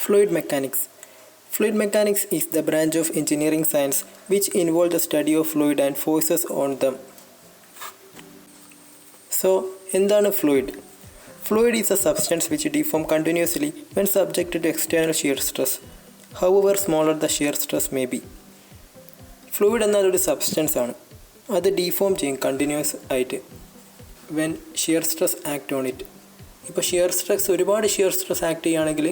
Fluid mechanics. Fluid mechanics is the branch of engineering science which involves the study of fluid and forces on them. So, എന്താണ് fluid? Fluid is a substance which deforms continuously when subjected to external shear stress, however smaller the shear stress may be. Fluid എന്നാൽ ഒരു substance ആണ്. അത് deform ചെയ്യും continuous ആയിട്ട് when shear stress act on it. ഇപ്പോൾ ഒരുപാട് shear stress act ചെയ്യുകയാണെങ്കിൽ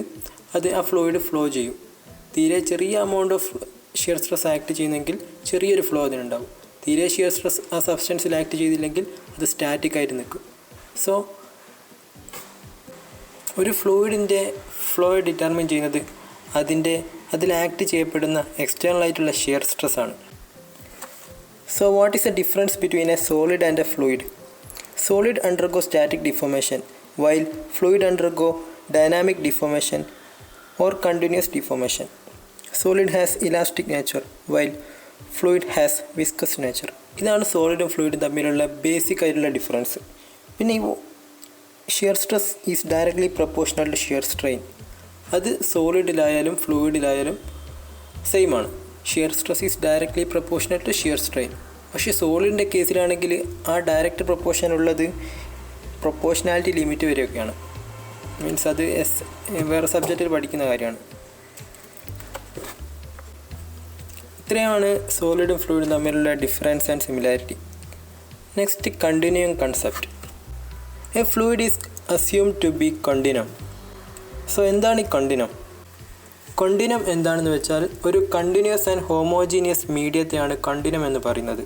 അത് ആ ഫ്ലൂയിഡ് ഫ്ലോ ചെയ്യും. തീരെ ചെറിയ amount of shear stress act ചെയ്യുന്നെങ്കിൽ ചെറിയൊരു ഫ്ലോ അതിനുണ്ടാവും. തീരെ ഷിയർ സ്ട്രെസ് ആ സബ്സ്റ്റൻസിൽ ആക്ട് ചെയ്തില്ലെങ്കിൽ അത് സ്റ്റാറ്റിക് ആയിട്ട് നിൽക്കും. സോ ഒരു ഫ്ലൂയിഡിൻ്റെ ഫ്ലോ ഡിറ്റർമിൻ ചെയ്യുന്നത് അതിൽ ആക്ട് ചെയ്യപ്പെടുന്ന എക്സ്റ്റേണൽ ആയിട്ടുള്ള ഷിയർ സ്ട്രെസ് ആണ്. So what is the difference between a solid and a fluid? Solid undergo static deformation while fluid undergo dynamic deformation or continuous deformation. Solid has elastic nature while fluid has viscous nature. ഇതാണ് സോളിഡും ഫ്ലൂയിഡും തമ്മിലുള്ള basic ആയിട്ടുള്ള difference. പിന്നെ ഈ shear stress is directly proportional to shear strain. അത് സോളിഡിലായാലും ഫ്ലൂയിഡിലായാലും same ആണ്. Shear stress is directly proportional to shear strain. പക്ഷേ സോളിഡിൻ്റെ കേസിലാണെങ്കിൽ ആ ഡയറക്റ്റ് പ്രൊപ്പോർഷൻ ഉള്ളത് പ്രൊപ്പോർഷണാലിറ്റി ലിമിറ്റ് വരെയൊക്കെയാണ്. മീൻസ് അത് വേറെ സബ്ജക്റ്റിൽ പഠിക്കുന്ന കാര്യമാണ്. ഇത്രയാണ് സോളിഡും ഫ്ലൂയിഡും തമ്മിലുള്ള difference and similarity. Next, continuing concept. A fluid is assumed to be continuum. So എന്താണ് ഈ കണ്ടിന്യൂം? കണ്ടിന്യൂം എന്താണെന്ന് വെച്ചാൽ ഒരു കണ്ടിന്യൂസ് ആൻഡ് ഹോമോജീനിയസ് മീഡിയത്തെയാണ് കണ്ടിന്യൂം എന്ന് പറയുന്നത്.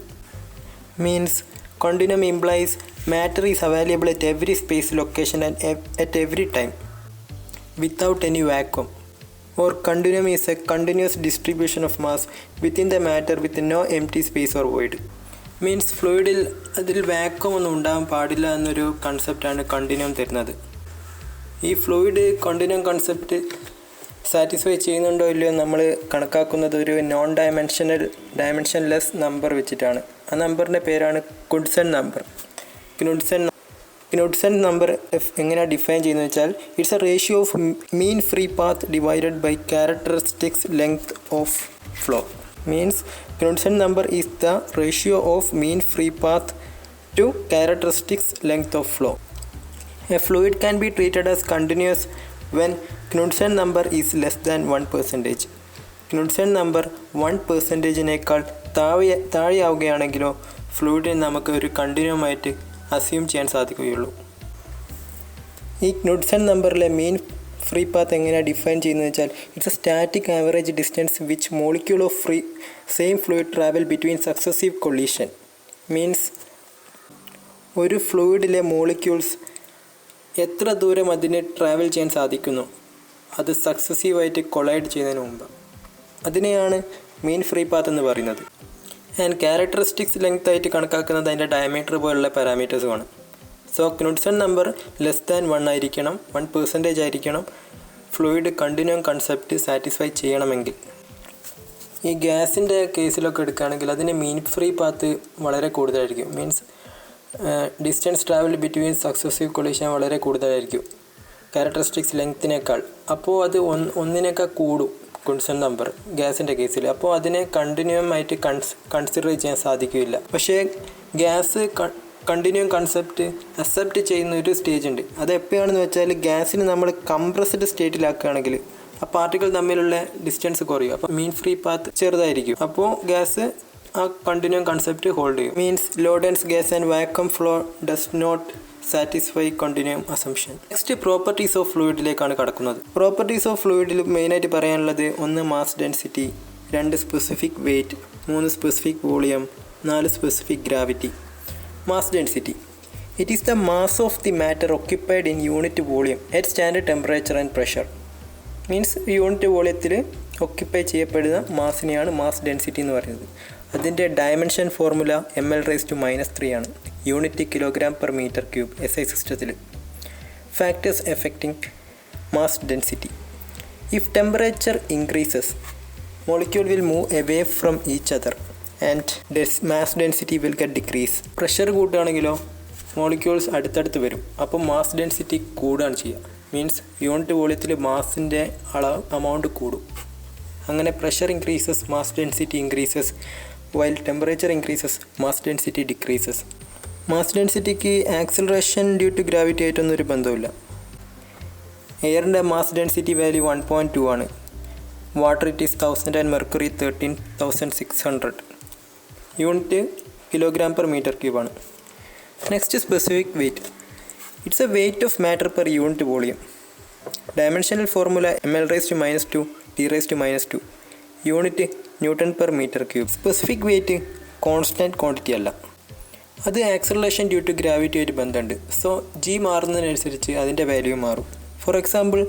Means continuum implies matter is available at every space location and at every time without any vacuum. Or continuum is a continuous distribution of mass within the matter with no empty space or void. Means ഫ്ലൂയിഡിൽ അതിൽ vacuum ഒന്നും ഉണ്ടാകാൻ പാടില്ല എന്നൊരു കൺസെപ്റ്റാണ് continuum തരുന്നത്. ഈ fluid continuum concept satisfy ചെയ്യുന്നുണ്ടോ ഇല്ലയോ നമ്മൾ കണക്കാക്കുന്നത് ഒരു ഡയമെൻഷൻലെസ് നമ്പർ വെച്ചിട്ടാണ്. ആ നമ്പറിൻ്റെ പേരാണ് കുഡ്സൺ നമ്പർ. ക്നുഡ്സൺ നമ്പർ എങ്ങനെയാണ് ഡിഫൈൻ ചെയ്യുന്നത് വെച്ചാൽ it's a ratio of mean free path divided by characteristics length of flow. Means Knudsen number is the ratio of mean free path to characteristics length of flow. A fluid can be treated as continuous when Knudsen number is less than 1%. Knudsen number 1%നേക്കാൾ താഴെയാവുകയാണെങ്കിലോ ഫ്ലൂയിഡിനെ നമുക്ക് ഒരു continuum ആയിട്ട് assume ചെയ്യാൻ സാധിക്കുകയുള്ളൂ. ഈ ക്നുഡ്സൺ നമ്പറിലെ മീൻ ഫ്രീ പാത്ത് എങ്ങനെയാണ് ഡിഫൈൻ ചെയ്യുന്നത് വെച്ചാൽ it's A static average distance which molecule of same fluid travel between successive collision. Means ഒരു ഫ്ലൂയിഡിലെ മോളിക്യൂൾസ് എത്ര ദൂരം അതിന് ട്രാവൽ ചെയ്യാൻ സാധിക്കുന്നു അത് സക്സസീവായിട്ട് കൊളൈഡ് ചെയ്യുന്നതിന് മുമ്പ്, അതിനെയാണ് മീൻ ഫ്രീ പാത്ത് എന്ന് പറയുന്നത്. ആൻഡ് ക്യാരക്ടറിസ്റ്റിക്സ് ലെങ്ത് ആയിട്ട് കണക്കാക്കുന്നത് അതിൻ്റെ ഡയമീറ്റർ പോലുള്ള പാരാമീറ്റേഴ്സുമാണ്. സോ ക്നുഡ്സൺ നമ്പർ ലെസ് ദാൻ 1 ആയിരിക്കണം, 1% ആയിരിക്കണം ഫ്ലൂയിഡ് കണ്ടിന്യൂം കൺസെപ്റ്റ് സാറ്റിസ്ഫൈ ചെയ്യണമെങ്കിൽ. ഈ ഗ്യാസിൻ്റെ കേസിലൊക്കെ എടുക്കുകയാണെങ്കിൽ അതിന് മീൻ ഫ്രീ പാത്ത് വളരെ കൂടുതലായിരിക്കും. Means distance travel between successive collision വളരെ കൂടുതലായിരിക്കും ക്യാരക്ടറിസ്റ്റിക്സ് ലെങ്ത്തിനേക്കാൾ. അപ്പോൾ അത് ഒന്നിനേക്കാൾ കൂടും ക്നുഡ്സൺ നമ്പർ ഗ്യാസിൻ്റെ കേസിൽ. അപ്പോൾ അതിനെ കണ്ടിന്യൂം ആയിട്ട് കൺസിഡർ ചെയ്യാൻ സാധിക്കില്ല. പക്ഷേ ഗ്യാസ് കണ്ടിന്യൂം കൺസെപ്റ്റ് അക്സെപ്റ്റ് ചെയ്യുന്ന ഒരു സ്റ്റേജ് ഉണ്ട്. അത് എപ്പോഴാണെന്ന് വെച്ചാൽ ഗ്യാസിന് നമ്മൾ കംപ്രസ്ഡ് സ്റ്റേറ്റിലാക്കുകയാണെങ്കിൽ ആ പാർട്ടിക്കിൾ തമ്മിലുള്ള ഡിസ്റ്റൻസ് കുറയും. അപ്പോൾ മീൻ ഫ്രീ പാത്ത് ചെറുതായിരിക്കും. അപ്പോൾ ഗ്യാസ് ആ കണ്ടിന്യൂം കൺസെപ്റ്റ് ഹോൾഡ് ചെയ്യും. Means low dense gas and vacuum flow does not satisfy continuum assumption. Next, properties of ഫ്ലൂയിഡിലേക്കാണ് കടക്കുന്നത്. പ്രോപ്പർട്ടീസ് ഓഫ് ഫ്ലൂയിഡിൽ മെയിനായിട്ട് പറയാനുള്ളത് 1 mass density, 2 specific weight, 3 specific volume, 4 specific gravity. Mass density it is the mass of the matter occupied in unit volume at standard temperature and pressure. Means unit വോളിയത്തിൽ occupy ചെയ്യപ്പെടുന്ന മാസിനെയാണ് mass density എന്ന് പറയുന്നത്. അതിൻ്റെ dimension formula ml⁻³ ആണ്. Unit kg/m³. SI സിസ്റ്റത്തിൽ. Factors affecting mass density. If temperature increases molecule will move away from each other and mass density will get decrease. Pressure കൂട്ടുകയാണെങ്കിലോ molecules അടുത്തടുത്ത് വരും. അപ്പോൾ മാസ് ഡെൻസിറ്റി കൂടുകയാണ് ചെയ്യുക. മീൻസ് യൂണിറ്റ് വോളിയത്തിൽ മാസിൻ്റെ amount കൂടും. അങ്ങനെ pressure increases, mass density increases, while temperature increases, mass density decreases. Mass ഡെൻസിറ്റിക്ക് ആക്സിലറേഷൻ ഡ്യൂ ടു ഗ്രാവിറ്റി ആയിട്ടൊന്നും ഒരു ബന്ധമില്ല. എയറിൻ്റെ മാസ് ഡെൻസിറ്റി വാല്യൂ 1.2 ആണ്. Water it is 1000 and mercury 13,600. Unit kilogram per metre cube ആണ്. Next specific weight. It's a weight of matter per unit volume. Dimensional formula ml⁻², T⁻². Unit newton per metre cube. Specific weight constant quantity അല്ല, അത് acceleration due to gravity ആയിട്ട് ബന്ധമുണ്ട്. So G മാറുന്നതിനനുസരിച്ച് അതിൻ്റെ value മാറും. For example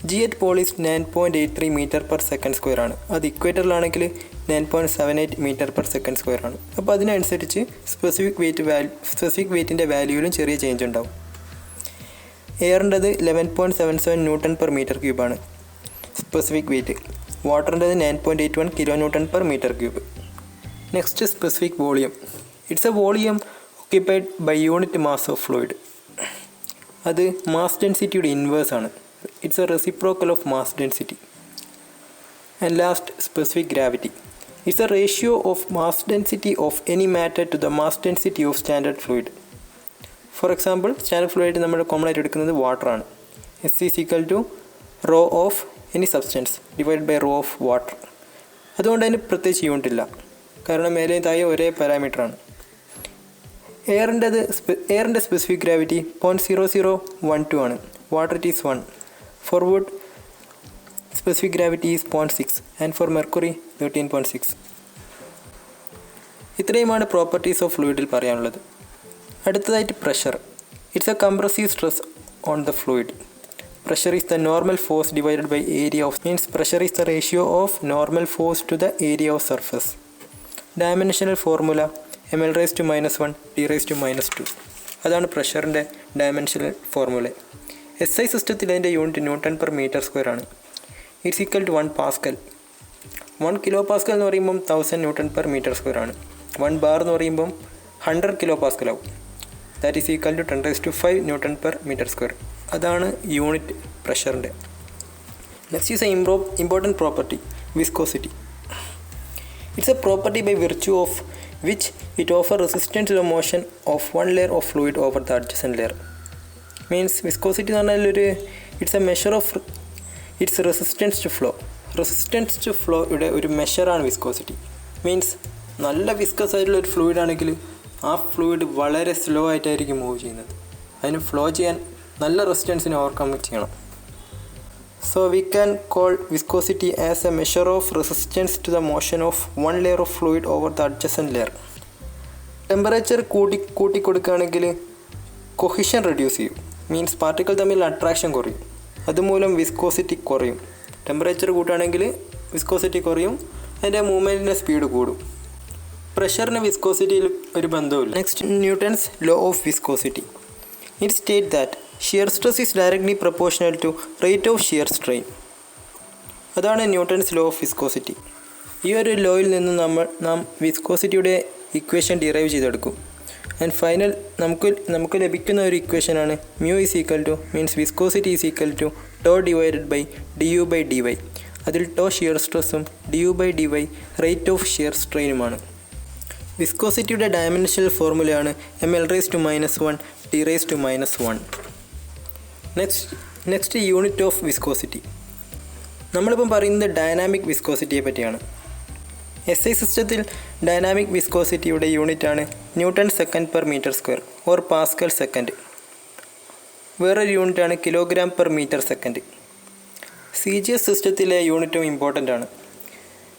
g at pole is 9.83 m/s² ആണ്. അത് ഇക്വേറ്ററിലാണെങ്കിൽ 9.78 m/s² ആണ്. അപ്പോൾ അതിനനുസരിച്ച് സ്പെസിഫിക് വെയ്റ്റിൻ്റെ വാല്യൂവിലും ചെറിയ ചേഞ്ച് ഉണ്ടാവും. എയറിൻ്റെത് 11.77 Nm/m³ ആണ് സ്പെസിഫിക് വെയ്റ്റ്. വാട്ടറിൻ്റെത് 9.81 kN/m³. Next specific volume. It's a volume occupied by unit mass of fluid. അത് മാസ് ഡെൻസിറ്റിയുടെ ഇൻവേഴ്സ് ആണ്. It's a reciprocal of mass density. And last specific gravity. It's a ratio of mass density of any matter to the mass density of standard fluid. For example standard fluid നമ്മൾ common ആയിട്ട് എടുക്കുന്നത് വാട്ടറാണ്. S = rho of any substance divide by row of water. അതുകൊണ്ട് അതിന് പ്രത്യേകിച്ച് unit ഇല്ല, കാരണം മേലെയും താഴെ ഒരേ പാരാമീറ്ററാണ്. എയറിൻ്റെ സ്പെസിഫിക് ഗ്രാവിറ്റി 0.0012 ആണ്. Water it is 1. For wood specific gravity is 0.6 and for mercury 13.6. ഇത്രയുമാണ് പ്രോപ്പർട്ടീസ് ഓഫ് ഫ്ലൂയിഡിൽ പറയാനുള്ളത്. അടുത്തതായിട്ട് pressure. It's a compressive stress on the fluid. Pressure is the normal force divided by area of, means pressure is the ratio of normal force to the area of surface. Dimensional formula ml⁻⁻1 T⁻². അതാണ് പ്രഷറിൻ്റെ dimensional formula. SI സിസ്റ്റത്തിൽ അതിൻ്റെ unit Nm/m² ആണ്. It's equal to 1 pascal. 1 kPa എന്ന് പറയുമ്പം 1000 Nm/m² ആണ്. 1 bar എന്ന് പറയുമ്പം 100 kPa ആവും. That is equal to 10⁵ Nm/m². അതാണ് യൂണിറ്റ് പ്രഷറിൻ്റെ. Next is a important property, viscosity. It's a property by virtue of which it offer resistance to the motion of one layer of fluid over the adjacent layer. Means viscosity എന്ന് പറഞ്ഞാൽ it's a measure of its resistance to flow. Resistance to ഫ്ലോയുടെ ഒരു മെഷറാണ് viscosity. മീൻസ് നല്ല viscous ആയിട്ടുള്ള ഒരു fluid ആണെങ്കിൽ ആ ഫ്ലൂയിഡ് വളരെ സ്ലോ ആയിട്ടായിരിക്കും മൂവ് ചെയ്യുന്നത്. അതിന് ഫ്ലോ ചെയ്യാൻ നല്ല റെസിസ്റ്റൻസിനെ ഓവർകം ചെയ്യണം. So we can call viscosity as a measure of resistance to the motion of one layer of fluid over the adjacent layer. Temperature കൂട്ടി കൊടുക്കുകയാണെങ്കിൽ കൊഹിഷൻ റെഡ്യൂസ് ചെയ്യും. മീൻസ് പാർട്ടിക്കിൾ തമ്മിൽ അട്രാക്ഷൻ കുറയും. അതുമൂലം വിസ്കോസിറ്റി കുറയും. ടെമ്പറേച്ചർ കൂട്ടുകയാണെങ്കിൽ viscosity കുറയും, അതിൻ്റെ മൂവ്മെൻറ്റിൻ്റെ സ്പീഡ് കൂടും. പ്രഷറിന് വിസ്കോസിറ്റിയിൽ ഒരു ബന്ധവുമില്ല. Next Newton's law of viscosity. It state that shear stress is directly proportional to rate of shear strain. അതാണ് ന്യൂട്ടൺസ് ലോ ഓഫ് വിസ്കോസിറ്റി. ഈ ഒരു ലോയിൽ നിന്ന് നാം വിസ്കോസിറ്റിയുടെ ഇക്വേഷൻ ഡിറൈവ് ചെയ്തെടുക്കും. ആൻഡ് ഫൈനൽ നമുക്ക് ലഭിക്കുന്ന ഒരു ഇക്വേഷനാണ് mu is equal to, means viscosity is equal to tau divided by du/dy. അതിൽ ടോ ഷിയർ സ്ട്രെസ്സും du/dy റേറ്റ് ഓഫ് ഷിയർ സ്ട്രെയിനുമാണ്. വിസ്കോസിറ്റിയുടെ ഡയമെൻഷണൽ ഫോർമുലയാണ് ml⁻⁻1 T⁻⁻1. Next unit of viscosity. നമ്മളിപ്പം പറയുന്നത് ഡൈനാമിക് വിസ്കോസിറ്റിയെ പറ്റിയാണ്. SI സിസ്റ്റത്തിൽ ഡൈനാമിക് വിസ്കോസിറ്റിയുടെ യൂണിറ്റാണ് Nm/m² ഓർ പാസ്കൽ സെക്കൻഡ്. വേറൊരു യൂണിറ്റാണ് kg/m². CGS സിസ്റ്റത്തിലെ യൂണിറ്റും ഇമ്പോർട്ടൻ്റ് ആണ്.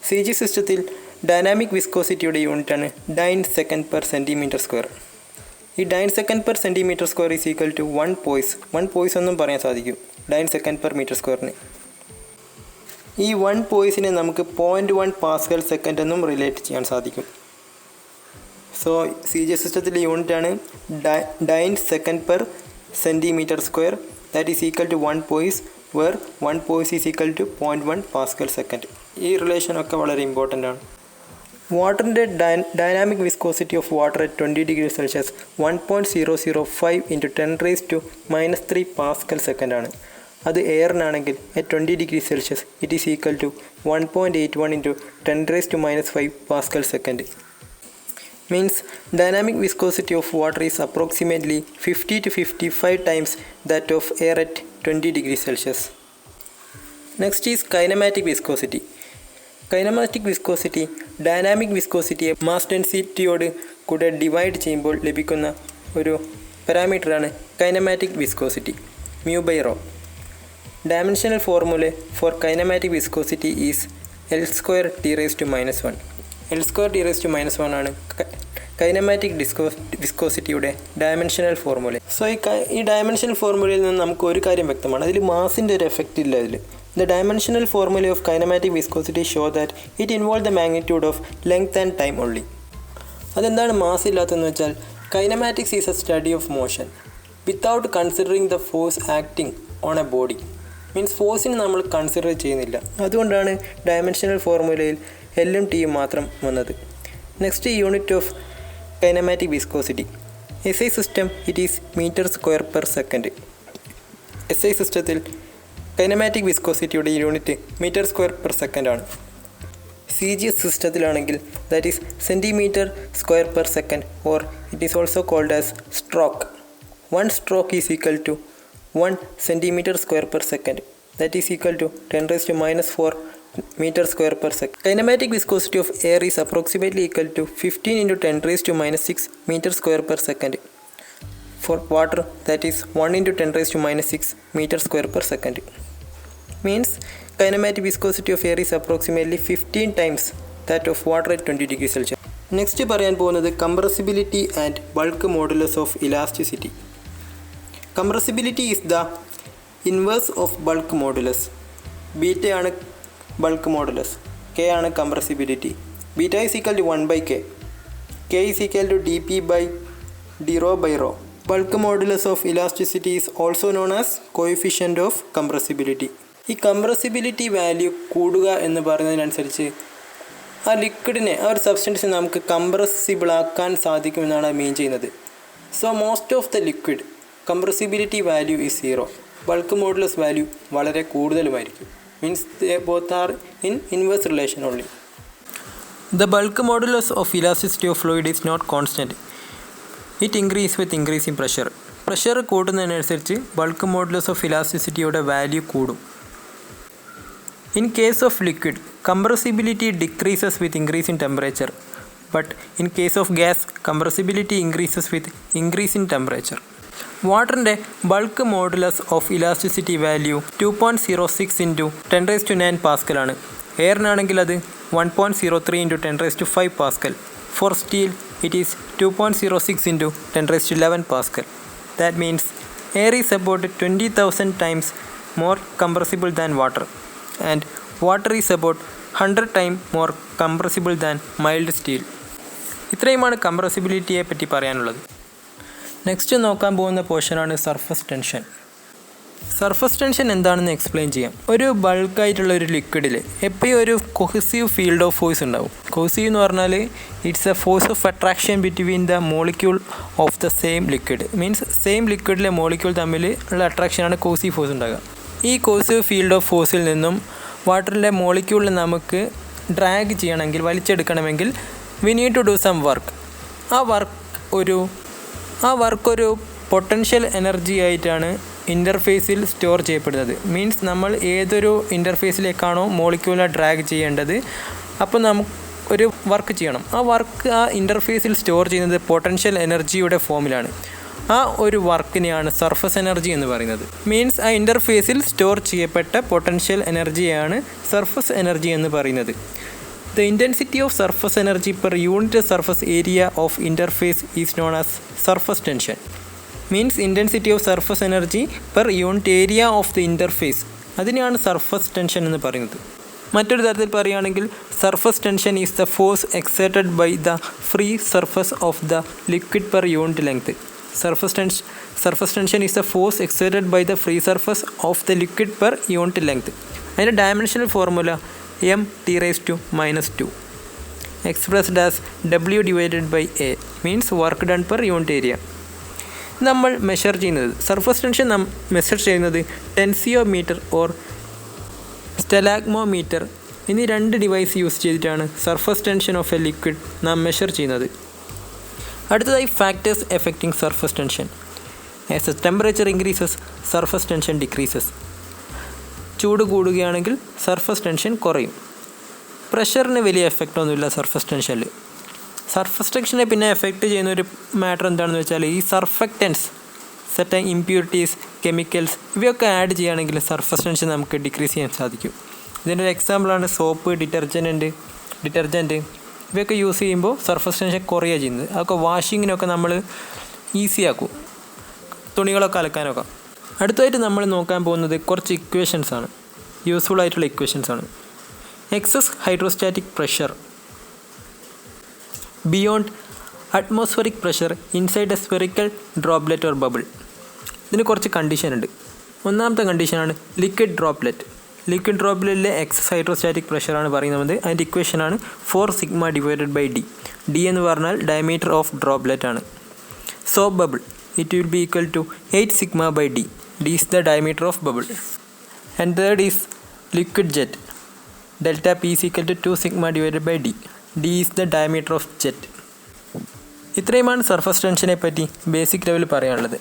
CG സിസ്റ്റത്തിൽ ഡൈനാമിക് വിസ്കോസിറ്റിയുടെ യൂണിറ്റാണ് dyne s/cm². ഈ dyne s/cm² is equal to 1 poise. 1 poise എന്നും പറയാൻ സാധിക്കും dyne s/m². ഈ 1 പോയ്സിനെ നമുക്ക് 0.1 പാസ്കൽ സെക്കൻഡ് എന്നും റിലേറ്റ് ചെയ്യാൻ സാധിക്കും. സോ CGS സിസ്റ്റത്തിലെ യൂണിറ്റാണ് dyne s/cm². ദാറ്റ് is equal to 1 poise, where 1 poise is equal to 0.1 pascal second. ഈ റിലേഷനൊക്കെ വളരെ ഇമ്പോർട്ടൻ്റ് ആണ്. വാട്ടറിൻ്റെ dynamic viscosity of water at 20 degree Celsius 1.005 × 10⁻³ pascal second ആണ്. അത് എയറിനാണെങ്കിൽ at 20 degrees Celsius it is equal to 1.81 into 10⁻⁵ Pascal second. Means dynamic viscosity of water is approximately 50 to 55 times that of air at 20 degrees Celsius. Next is kinematic viscosity. Kinematic viscosity dynamic viscosity mass density യോട് കൂടെ divide ചെയ്യുമ്പോൾ ലഭിക്കുന്ന ഒരു പാരാമീറ്ററാണ് kinematic viscosity mu/ρ. Dimensional formula for kinematic viscosity is L square T raised to minus 1. L square T raised to minus 1 ആണ് kinematic വിസ്കോസിറ്റിയുടെ dimensional formula. So ഈ dimensional ഫോർമുലയിൽ നിന്ന് നമുക്ക് ഒരു കാര്യം വ്യക്തമാണ്, അതിൽ മാസിൻ്റെ ഒരു എഫക്റ്റ് ഇല്ല. ഇതിൽ the dimensional formula of kinematic viscosity show that it involve the magnitude of length and time only. അതെന്താണ് മാസ് ഇല്ലാത്തതെന്ന് വെച്ചാൽ kinematics is a study of motion without considering the force acting on a body. Means ഫോഴ്സിന് നമ്മൾ consider ചെയ്യുന്നില്ല. അതുകൊണ്ടാണ് dimensional ഫോർമുലയിൽ എല്ലും ടിയും മാത്രം വന്നത്. Next unit of kinematic viscosity. SI system it is meter square per second. SI സിസ്റ്റത്തിൽ കൈനമാറ്റിക് വിസ്കോസിറ്റിയുടെ unit metre square per second ആണ്. CGS സിസ്റ്റത്തിലാണെങ്കിൽ that is centimetre square per second or it is also called as stroke. 1 stroke is equal to 1 centimeter square per second. That is equal to 10⁻⁴ meter square per second. Kinematic viscosity of air is approximately equal to 15 into 10⁻⁶ meter square per second. For water that is 1 into 10⁻⁶ meter square per second. Means kinematic viscosity of air is approximately 15 times that of water at 20 degrees Celsius. Next പറയാൻ പോകുന്നത് compressibility and bulk modulus of elasticity. Compressibility is the inverse of bulk modulus. Beta ആണ് bulk modulus, K ആണ് compressibility. Beta is equal to 1/K. K is equal to dP by dρ/ρ. Bulk modulus of elasticity is also known as coefficient of compressibility. ഈ compressibility value കൂടുക എന്ന് പറയുന്നതിനനുസരിച്ച് ആ ലിക്വിഡിനെ, ആ ഒരു സബ്സ്റ്റൻസിനെ നമുക്ക് compressible ആക്കാൻ സാധിക്കുമെന്നാണ് മീൻ ചെയ്യുന്നത്. So most of the liquid compressibility value is 0. Bulk modulus value വളരെ കൂടുതലുമായിരിക്കും. Means they both are in inverse relation only. The bulk modulus of elasticity of fluid is not constant. It increases with increasing pressure. Pressure കൂടുന്നതിനനുസരിച്ച് bulk modulus of elasticity യുടെ value കൂടും. In case of liquid, compressibility decreases with increase in temperature. But in case of gas, compressibility increases with increase in temperature. വാട്ടറിൻ്റെ bulk modulus of elasticity value 2.06 into 10⁻⁹ pascal ആണ്. എയറിനാണെങ്കിൽ അത് 1.03 into 10⁵ pascal. For steel it is 2.06 into 10⁻11 pascal. That means air is about 20,000 times more compressible than water and water is about 100 times more compressible than mild steel. ഇത്രയുമാണ് കംപ്രസിബിലിറ്റിയെ പറ്റി പറയാനുള്ളത്. Next നോക്കാൻ പോകുന്ന പോർഷനാണ് surface tension. Surface tension എന്താണെന്ന് explain ചെയ്യാം. ഒരു ബൾക്കായിട്ടുള്ള ഒരു ലിക്വിഡിൽ എപ്പോഴും ഒരു കൊഹസീവ് ഫീൽഡ് ഓഫ് ഫോഴ്സ് ഉണ്ടാവും. കൊഹസീവ് എന്ന് പറഞ്ഞാൽ it's a force of attraction between the molecule of the same liquid. Means same ലിക്വിഡിലെ മോളിക്യൂൾ തമ്മിൽ ഉള്ള അട്രാക്ഷനാണ് കോസീവ് ഫോഴ്സ് ഉണ്ടാകുക. ഈ കോസീവ് ഫീൽഡ് ഓഫ് ഫോഴ്സിൽ നിന്നും വാട്ടറിൻ്റെ മോളിക്യൂളിനെ നമുക്ക് ഡ്രാഗ് ചെയ്യണമെങ്കിൽ, വലിച്ചെടുക്കണമെങ്കിൽ we need to do some work. ആ വർക്ക് ഒരു പൊട്ടൻഷ്യൽ എനർജി ആയിട്ടാണ് ഇൻ്റർഫേസിൽ സ്റ്റോർ ചെയ്യപ്പെടുന്നത്. മീൻസ് നമ്മൾ ഏതൊരു ഇൻ്റർഫേസിലേക്കാണോ മോളിക്യൂളിനെ ഡ്രാഗ് ചെയ്യേണ്ടത്, അപ്പോൾ നമുക്ക് ഒരു വർക്ക് ചെയ്യണം. ആ വർക്ക് ആ ഇൻ്റർഫേസിൽ സ്റ്റോർ ചെയ്യുന്നത് പൊട്ടൻഷ്യൽ എനർജിയുടെ ഫോമിലാണ്. ആ ഒരു വർക്കിനെയാണ് സർഫസ് എനർജി എന്ന് പറയുന്നത്. മീൻസ് ആ ഇൻ്റർഫേസിൽ സ്റ്റോർ ചെയ്യപ്പെട്ട പൊട്ടൻഷ്യൽ എനർജിയാണ് സർഫസ് എനർജി എന്ന് പറയുന്നത്. The intensity of surface energy per unit surface area of interface is known as surface tension. Means intensity of surface energy per unit area of the interface. അതിനെയാണ് surface tension എന്ന് പറയുന്നത്. മറ്റൊരു തരത്തിൽ പറയുകയാണെങ്കിൽ surface tension is the force exerted by the free surface of the liquid per unit length. Surface tension is the force exerted by the free surface of the liquid per unit length. അതിൻ്റെ dimensional formula m(T⁻⁻²) expressed as W/A means work done per unit area. നമ്മൾ measure ചെയ്യുന്നത് surface tension measure ചെയ്യുന്നത് ടെൻസിയോമീറ്റർ or സ്റ്റലാഗ്മോമീറ്റർ എന്നീ 2 device use ചെയ്തിട്ടാണ് surface tension of A liquid നാം measure ചെയ്യുന്നത്. അടുത്തതായി factors affecting surface tension. As A temperature increases surface tension decreases. ചൂട് കൂടുകയാണെങ്കിൽ surface tension കുറയും. പ്രഷറിന് വലിയ എഫക്റ്റ് ഒന്നുമില്ല സർഫസ് ടെൻഷനിൽ. സർഫസ് ടെൻഷനെ പിന്നെ എഫക്റ്റ് ചെയ്യുന്ന ഒരു മാറ്റർ എന്താണെന്ന് വെച്ചാൽ ഈ സർഫക്റ്റൻസ്, സെർട്ടൻ ഇമ്പ്യൂരിറ്റീസ്, കെമിക്കൽസ് ഇവയൊക്കെ ആഡ് ചെയ്യുകയാണെങ്കിൽ സർഫസ് ടെൻഷൻ നമുക്ക് ഡിക്രീസ് ചെയ്യാൻ സാധിക്കും. ഇതിൻ്റെ ഒരു എക്സാമ്പിളാണ് സോപ്പ്, ഡിറ്റർജൻറ്റ് ഇവയൊക്കെ യൂസ് ചെയ്യുമ്പോൾ സർഫസ് ടെൻഷൻ കുറയുക ചെയ്യുന്നത്. അതൊക്കെ വാഷിങ്ങിനൊക്കെ നമ്മൾ ഈസിയാക്കും, തുണികളൊക്കെ അലക്കാനൊക്കെ. അടുത്തതായിട്ട് നമ്മൾ നോക്കാൻ പോകുന്നത് കുറച്ച് ഇക്വേഷൻസാണ്, യൂസ്ഫുൾ ആയിട്ടുള്ള ഇക്വേഷൻസാണ്. Excess hydrostatic pressure beyond atmospheric pressure inside a spherical droplet or bubble. ഇതിന് കുറച്ച് കണ്ടീഷൻ ഉണ്ട്. ഒന്നാമത്തെ കണ്ടീഷനാണ് ലിക്വിഡ് ഡ്രോപ്ലെറ്റ്. ലിക്വിഡ് ഡ്രോപ്ലെറ്റിലെ എക്സസ് ഹൈഡ്രോസ്റ്റാറ്റിക് പ്രഷറാണ് പറയുന്നത്. അതിൻ്റെ ഇക്വേഷനാണ് 4σ/d. ഡി എന്ന് പറഞ്ഞാൽ ഡയമീറ്റർ ഓഫ് ഡ്രോപ്ലെറ്റ് ആണ്. Soap bubble it will be equal to 8σ/d. d is the diameter of bubble. And third is liquid jet. Delta P is equal to 2σ/d. d is the diameter of jet. ഇത്രയുമാണ് surface ടെൻഷനെ പറ്റി basic level പറയാനുള്ളത്.